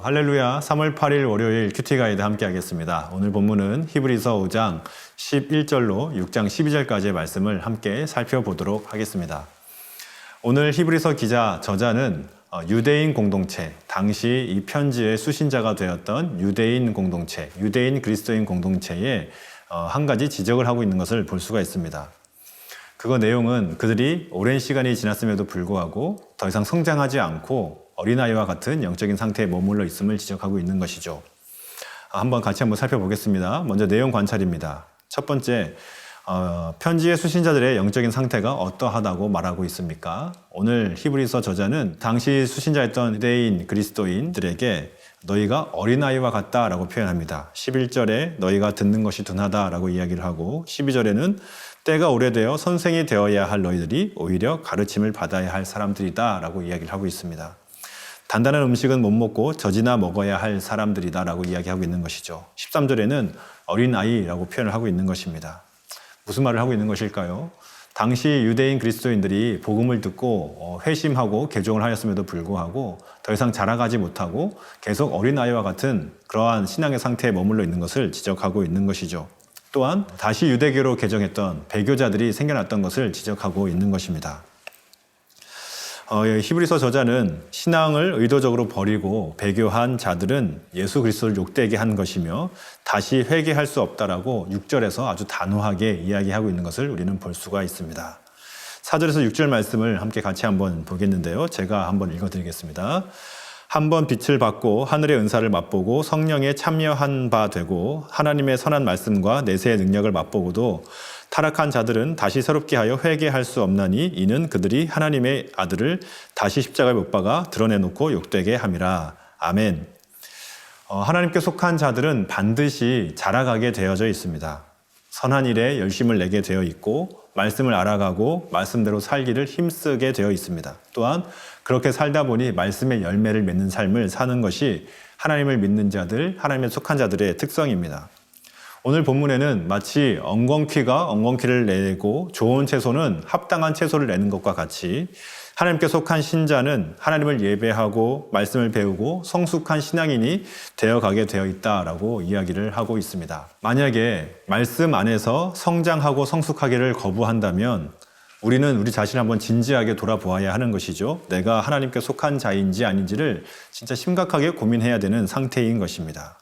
할렐루야. 3월 8일 월요일 큐티 가이드 함께 하겠습니다. 오늘 본문은 히브리서 5장 11절로 6장 12절까지의 말씀을 함께 살펴보도록 하겠습니다. 오늘 히브리서 기자 저자는 유대인 공동체, 당시 이 편지의 수신자가 되었던 유대인 공동체, 유대인 그리스도인 공동체에 한 가지 지적을 하고 있는 것을 볼 수가 있습니다. 그 내용은 그들이 오랜 시간이 지났음에도 불구하고 더 이상 성장하지 않고 어린아이와 같은 영적인 상태에 머물러 있음을 지적하고 있는 것이죠. 한번 살펴보겠습니다. 먼저 내용 관찰입니다. 첫 번째, 편지의 수신자들의 영적인 상태가 어떠하다고 말하고 있습니까? 오늘 히브리서 저자는 당시 수신자였던 유대인 그리스도인들에게 너희가 어린아이와 같다라고 표현합니다. 11절에 너희가 듣는 것이 둔하다라고 이야기를 하고 12절에는 때가 오래되어 선생이 되어야 할 너희들이 오히려 가르침을 받아야 할 사람들이다 라고 이야기를 하고 있습니다. 단단한 음식은 못 먹고 젖이나 먹어야 할 사람들이다 라고 이야기하고 있는 것이죠. 13절에는 어린아이라고 표현을 하고 있는 것입니다. 무슨 말을 하고 있는 것일까요? 당시 유대인 그리스도인들이 복음을 듣고 회심하고 개종을 하였음에도 불구하고 더 이상 자라가지 못하고 계속 어린아이와 같은 그러한 신앙의 상태에 머물러 있는 것을 지적하고 있는 것이죠. 또한 다시 유대교로 개종했던 배교자들이 생겨났던 것을 지적하고 있는 것입니다. 히브리서 저자는 신앙을 의도적으로 버리고 배교한 자들은 예수 그리스도를 욕되게 한 것이며 다시 회개할 수 없다라고 6절에서 아주 단호하게 이야기하고 있는 것을 우리는 볼 수가 있습니다. 4절에서 6절 말씀을 함께 같이 한번 보겠는데요. 제가 한번 읽어드리겠습니다. 한번 빛을 받고 하늘의 은사를 맛보고 성령에 참여한 바 되고 하나님의 선한 말씀과 내세의 능력을 맛보고도 타락한 자들은 다시 새롭게 하여 회개할 수 없나니 이는 그들이 하나님의 아들을 다시 십자가에 못 박아 드러내놓고 욕되게 함이라. 아멘. 하나님께 속한 자들은 반드시 자라가게 되어져 있습니다. 선한 일에 열심을 내게 되어 있고 말씀을 알아가고 말씀대로 살기를 힘쓰게 되어 있습니다. 또한 그렇게 살다 보니 말씀의 열매를 맺는 삶을 사는 것이 하나님을 믿는 자들, 하나님에 속한 자들의 특성입니다. 오늘 본문에는 마치 엉겅퀴가 엉겅퀴를 내고 좋은 채소는 합당한 채소를 내는 것과 같이 하나님께 속한 신자는 하나님을 예배하고 말씀을 배우고 성숙한 신앙인이 되어가게 되어 있다라고 이야기를 하고 있습니다. 만약에 말씀 안에서 성장하고 성숙하기를 거부한다면 우리는 우리 자신을 한번 진지하게 돌아보아야 하는 것이죠. 내가 하나님께 속한 자인지 아닌지를 진짜 심각하게 고민해야 되는 상태인 것입니다.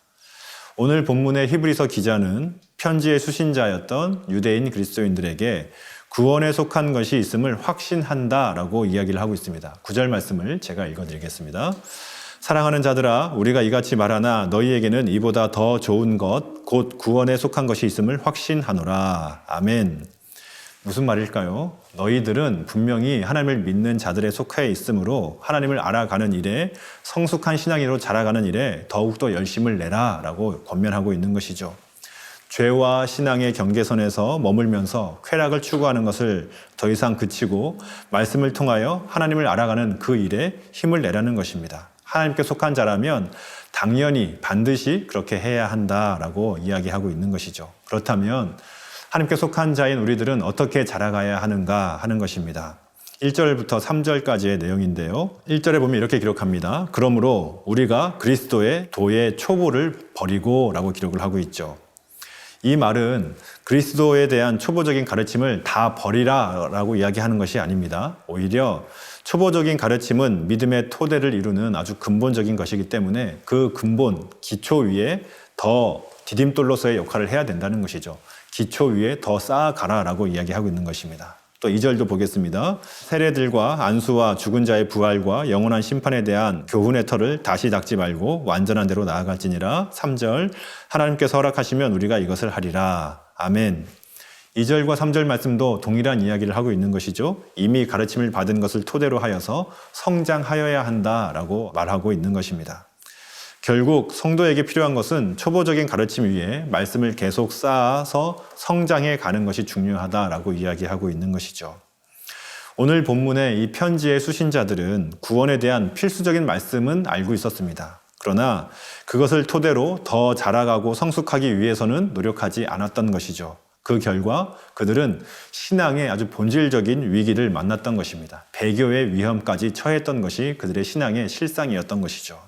오늘 본문의 히브리서 기자는 편지의 수신자였던 유대인 그리스도인들에게 구원에 속한 것이 있음을 확신한다라고 이야기를 하고 있습니다. 9절 말씀을 제가 읽어드리겠습니다. 사랑하는 자들아, 우리가 이같이 말하나 너희에게는 이보다 더 좋은 것, 곧 구원에 속한 것이 있음을 확신하노라. 아멘. 무슨 말일까요? 너희들은 분명히 하나님을 믿는 자들에 속해 있으므로 하나님을 알아가는 일에 성숙한 신앙인으로 자라가는 일에 더욱더 열심을 내라 라고 권면하고 있는 것이죠. 죄와 신앙의 경계선에서 머물면서 쾌락을 추구하는 것을 더 이상 그치고 말씀을 통하여 하나님을 알아가는 그 일에 힘을 내라는 것입니다. 하나님께 속한 자라면 당연히 반드시 그렇게 해야 한다라고 이야기하고 있는 것이죠. 그렇다면 하나님께 속한 자인 우리들은 어떻게 자라가야 하는가 하는 것입니다. 1절부터 3절까지의 내용인데요. 1절에 보면 이렇게 기록합니다. 그러므로 우리가 그리스도의 도의 초보를 버리고 라고 기록을 하고 있죠. 이 말은 그리스도에 대한 초보적인 가르침을 다 버리라 라고 이야기하는 것이 아닙니다. 오히려 초보적인 가르침은 믿음의 토대를 이루는 아주 근본적인 것이기 때문에 그 근본, 기초 위에 더 디딤돌로서의 역할을 해야 된다는 것이죠. 기초 위에 더 쌓아가라 라고 이야기하고 있는 것입니다. 또 2절도 보겠습니다. 세례들과 안수와 죽은 자의 부활과 영원한 심판에 대한 교훈의 털을 다시 닦지 말고 완전한 대로 나아갈지니라. 3절 하나님께서 허락하시면 우리가 이것을 하리라. 아멘. 2절과 3절 말씀도 동일한 이야기를 하고 있는 것이죠. 이미 가르침을 받은 것을 토대로 하여서 성장하여야 한다라고 말하고 있는 것입니다. 결국 성도에게 필요한 것은 초보적인 가르침 위에 말씀을 계속 쌓아서 성장해 가는 것이 중요하다라고 이야기하고 있는 것이죠. 오늘 본문의 이 편지의 수신자들은 구원에 대한 필수적인 말씀은 알고 있었습니다. 그러나 그것을 토대로 더 자라가고 성숙하기 위해서는 노력하지 않았던 것이죠. 그 결과 그들은 신앙의 아주 본질적인 위기를 만났던 것입니다. 배교의 위험까지 처했던 것이 그들의 신앙의 실상이었던 것이죠.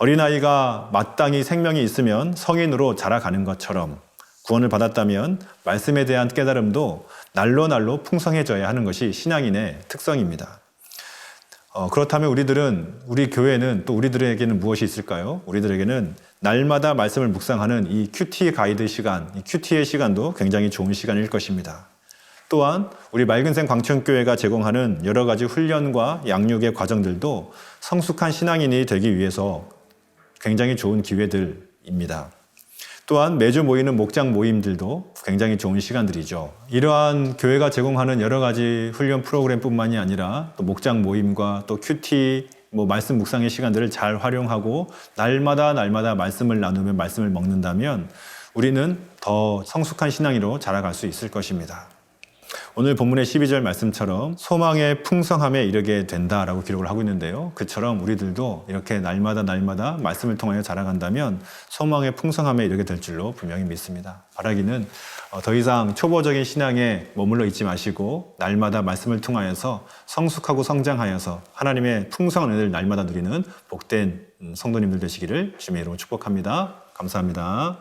어린아이가 마땅히 생명이 있으면 성인으로 자라가는 것처럼 구원을 받았다면 말씀에 대한 깨달음도 날로 날로 풍성해져야 하는 것이 신앙인의 특성입니다. 그렇다면 우리 교회는 또 우리들에게는 무엇이 있을까요? 우리들에게는 날마다 말씀을 묵상하는 이 큐티 가이드 시간, 이 큐티의 시간도 굉장히 좋은 시간일 것입니다. 또한 우리 맑은생 광천교회가 제공하는 여러 가지 훈련과 양육의 과정들도 성숙한 신앙인이 되기 위해서 굉장히 좋은 기회들입니다. 또한 매주 모이는 목장 모임들도 굉장히 좋은 시간들이죠. 이러한 교회가 제공하는 여러 가지 훈련 프로그램뿐만이 아니라 또 목장 모임과 또 큐티, 말씀 묵상의 시간들을 잘 활용하고 날마다 말씀을 나누며 말씀을 먹는다면 우리는 더 성숙한 신앙인으로 자라갈 수 있을 것입니다. 오늘 본문의 12절 말씀처럼 소망의 풍성함에 이르게 된다라고 기록을 하고 있는데요. 그처럼 우리들도 이렇게 날마다 말씀을 통하여 자라간다면 소망의 풍성함에 이르게 될 줄로 분명히 믿습니다. 바라기는 더 이상 초보적인 신앙에 머물러 있지 마시고 날마다 말씀을 통하여서 성숙하고 성장하여서 하나님의 풍성한 은혜를 날마다 누리는 복된 성도님들 되시기를 주님의 이름으로 축복합니다. 감사합니다.